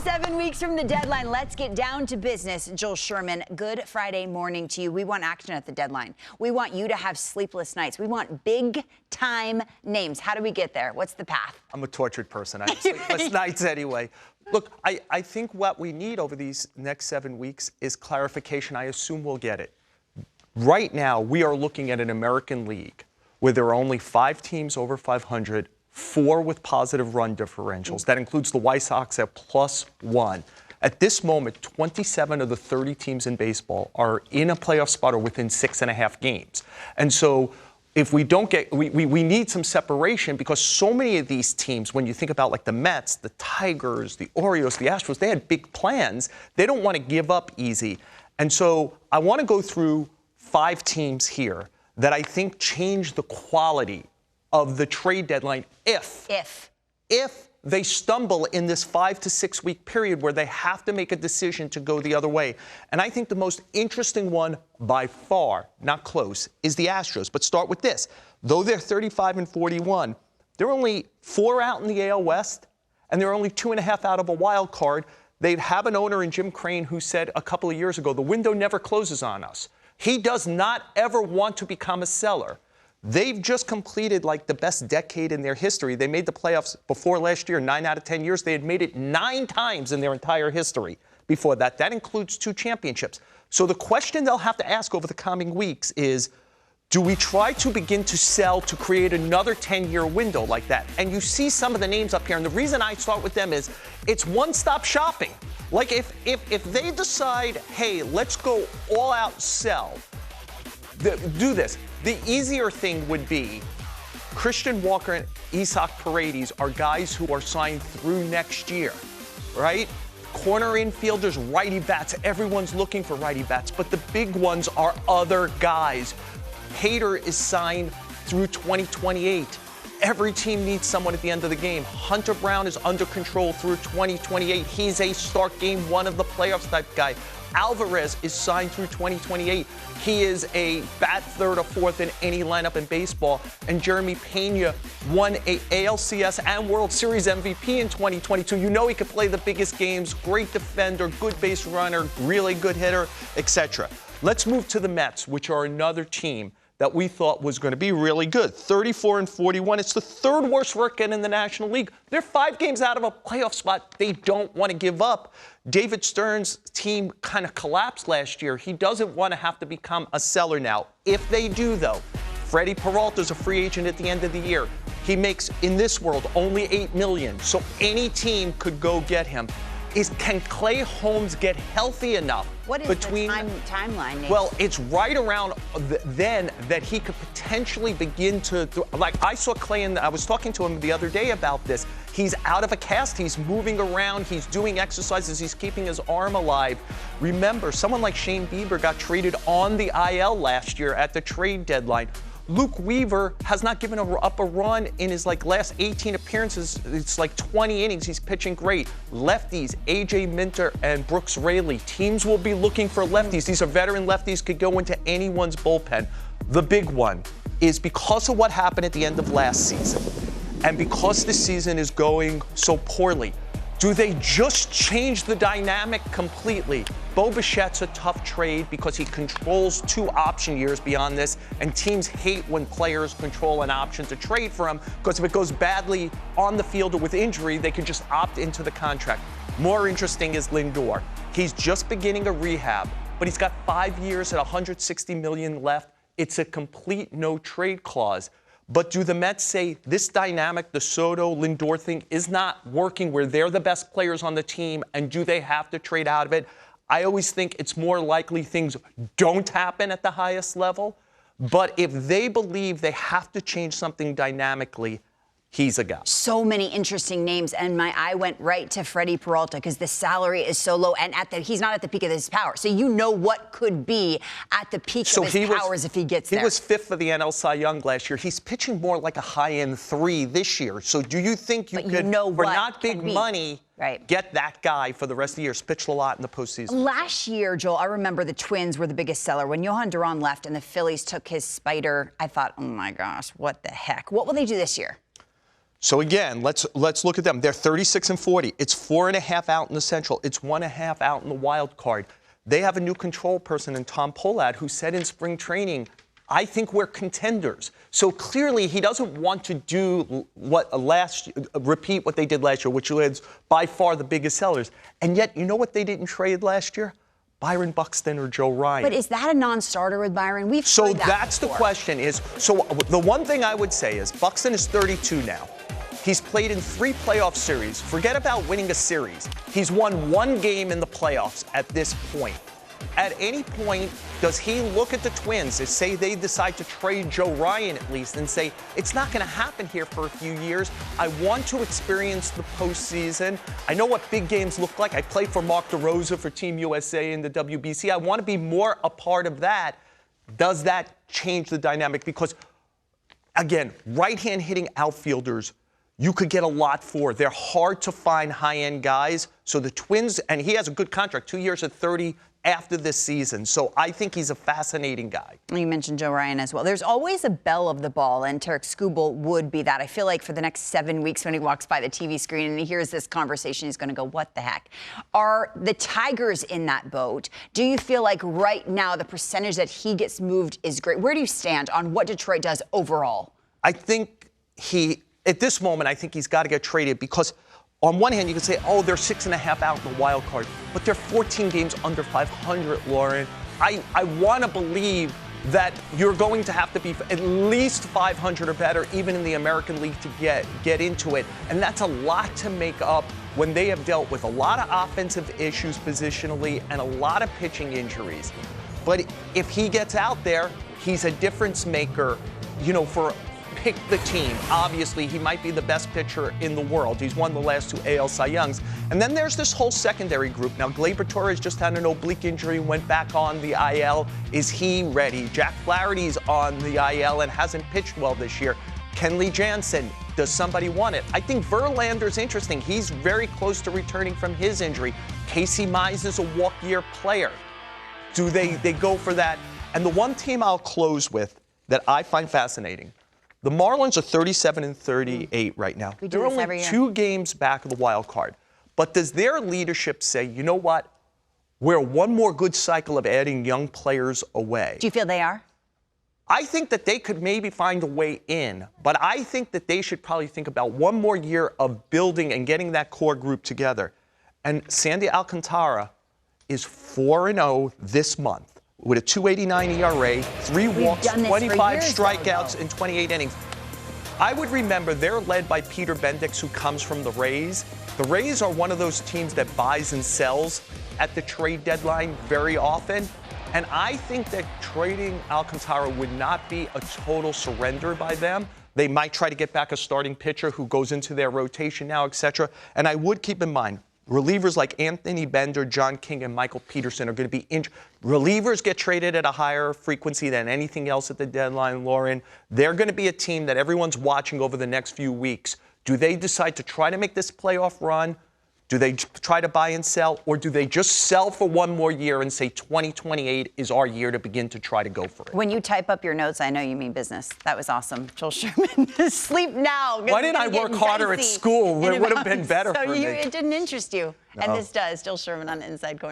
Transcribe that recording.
7 weeks from the deadline, let's get down to business. Joel Sherman, good Friday morning to you. We want action at the deadline. We want you to have sleepless nights. We want big-time names. How do we get there? What's the path? I'm a tortured person. I have sleepless nights anyway. Look, I think what we need over these next 7 weeks is clarification. I assume we'll get it. Right now, we are looking at an American League where there are only 5 teams over 500, 4 with positive run differentials. That includes the White Sox at +1. At this moment, 27 of the 30 teams in baseball are in a playoff spot or within 6.5 games. And so if we don't get, we need some separation because so many of these teams, when you think about like the Mets, the Tigers, the Orioles, the Astros, they had big plans. They don't want to give up easy. And so I want to go through 5 teams here that I think change the quality of the trade deadline if they stumble in this 5 to 6 week period where they have to make a decision to go the other way. And I think the most interesting one by far, not close, is the Astros. But start with this. Though they're 35-41, they're only 4 out in the AL West, and they're only 2.5 out of a wild card. They have an owner in Jim Crane who said a couple of years ago, the window never closes on us. He does not ever want to become a seller. They've just completed like the best decade in their history. They made the playoffs before last year, 9 out of 10 years. They had made it 9 times in their entire history before that. That includes 2 championships. So the question they'll have to ask over the coming weeks is, do we try to begin to sell to create another 10-year window like that? And you see some of the names up here. And the reason I start with them is it's one-stop shopping. Like if they decide, hey, let's go all out sell, do this. The easier thing would be Christian Walker and Isaac Paredes are guys who are signed through next year, right? Corner infielders, righty bats. Everyone's looking for righty bats, but the big ones are other guys. Hader is signed through 2028. Every team needs someone at the end of the game. Hunter Brown is under control through 2028. He's a start game 1 of the playoffs type guy. Alvarez is signed through 2028. He is a bat 3rd or 4th in any lineup in baseball. And Jeremy Pena won a ALCS and World Series MVP in 2022. You know he could play the biggest games, great defender, good base runner, really good hitter, etc. Let's move to the Mets, which are another team that we thought was going to be really good. 34-41. It's the 3rd worst record in the National League. They're 5 games out of a playoff spot. They don't want to give up. David Stern's team kind of collapsed last year. He doesn't want to have to become a seller now. If they do, though, Freddie Peralta's a free agent at the end of the year. He makes, in this world, only $8 million. So any team could go get him. Can Clay Holmes get healthy enough? What is the timeline, Nate? Well, it's right around then that he could potentially begin to, like I saw Clay, and I was talking to him the other day about this. He's out of a cast. He's moving around. He's doing exercises. He's keeping his arm alive. Remember, someone like Shane Bieber got traded on the IL last year at the trade deadline. Luke Weaver has not given up a run in his last 18 appearances. It's like 20 innings. He's pitching great. Lefties, A.J. Minter and Brooks Raley. Teams will be looking for lefties. These are veteran lefties, could go into anyone's bullpen. The big one is because of what happened at the end of last season, and because the season is going so poorly, do they just change the dynamic completely? Bo Bichette's a tough trade because he controls 2 option years beyond this, and teams hate when players control an option to trade for him because if it goes badly on the field or with injury, they can just opt into the contract. More interesting is Lindor. He's just beginning a rehab, but he's got 5 years at $160 million left. It's a complete no-trade clause. But do the Mets say this dynamic, the Soto-Lindor thing, is not working where they're the best players on the team, and do they have to trade out of it? I always think it's more likely things don't happen at the highest level. But if they believe they have to change something dynamically, he's a guy. So many interesting names, and my eye went right to Freddie Peralta because the salary is so low, and he's not at the peak of his power. So you know what could be at the peak of his powers if he gets there. He was 5th for the NL Cy Young last year. He's pitching more like a high-end 3 this year. So do you think you could, for not big money, get that guy for the rest of the year? Pitched a lot in the postseason. Last year, Joel, I remember the Twins were the biggest seller. When Johan Duran left and the Phillies took his spider, I thought, oh my gosh, what the heck? What will they do this year? So again, let's look at them. They're 36-40. It's 4.5 out in the Central. It's 1.5 out in the wild card. They have a new control person in Tom Pollard who said in spring training, I think we're contenders. So clearly he doesn't want to do repeat what they did last year, which was by far the biggest sellers. And yet, you know what they didn't trade last year? Byron Buxton or Joe Ryan. But is that a non-starter with Byron? We've so heard that that's before. The question is, so the one thing I would say is Buxton is 32 now. He's played in 3 playoff series. Forget about winning a series. He's won 1 game in the playoffs at this point. At any point, does he look at the Twins and say they decide to trade Joe Ryan at least and say, it's not going to happen here for a few years. I want to experience the postseason. I know what big games look like. I played for Mark DeRosa for Team USA in the WBC. I want to be more a part of that. Does that change the dynamic? Because, again, right-hand hitting outfielders, you could get a lot for. They're hard to find high-end guys. So the Twins, and he has a good contract, 2 years at 30 after this season. So I think he's a fascinating guy. You mentioned Joe Ryan as well. There's always a belle of the ball, and Tarek Skubal would be that. I feel like for the next 7 weeks when he walks by the TV screen and he hears this conversation, he's going to go, what the heck? Are the Tigers in that boat? Do you feel like right now the percentage that he gets moved is great? Where do you stand on what Detroit does overall? I think at this moment, I think he's got to get traded because on one hand, you can say, oh, they're 6.5 out in the wild card, but they're 14 games under 500, Lauren. I want to believe that you're going to have to be at least 500 or better, even in the American League, to get into it. And that's a lot to make up when they have dealt with a lot of offensive issues positionally and a lot of pitching injuries. But if he gets out there, he's a difference maker, for pick the team. Obviously, he might be the best pitcher in the world. He's won the last 2 AL Cy Youngs. And then there's this whole secondary group. Now, Gleyber Torres just had an oblique injury, went back on the IL. Is he ready? Jack Flaherty's on the IL and hasn't pitched well this year. Kenley Jansen, does somebody want it? I think Verlander's interesting. He's very close to returning from his injury. Casey Mize is a walk-year player. Do they go for that? And the one team I'll close with that I find fascinating, the Marlins are 37-38 right now. They're only 2 games back of the wild card. But does their leadership say, you know what? We're one more good cycle of adding young players away? Do you feel they are? I think that they could maybe find a way in, but I think that they should probably think about one more year of building and getting that core group together. And Sandy Alcantara is 4-0 this month, with a 2.89 ERA, 3 walks, 25 strikeouts in 28 innings. I would remember they're led by Peter Bendix, who comes from the Rays. The Rays are one of those teams that buys and sells at the trade deadline very often. And I think that trading Alcantara would not be a total surrender by them. They might try to get back a starting pitcher who goes into their rotation now, etc. And I would keep in mind, relievers like Anthony Bender, John King, and Michael Peterson are going to be relievers get traded at a higher frequency than anything else at the deadline, Lauren. They're going to be a team that everyone's watching over the next few weeks. Do they decide to try to make this playoff run? Do they try to buy and sell? Or do they just sell for one more year and say 2028 is our year to begin to try to go for it? When you type up your notes, I know you mean business. That was awesome. Joel Sherman, sleep now. Why didn't I work harder at school? It would have been better for me. It didn't interest you. No. And this does. Joel Sherman on Inside Corner.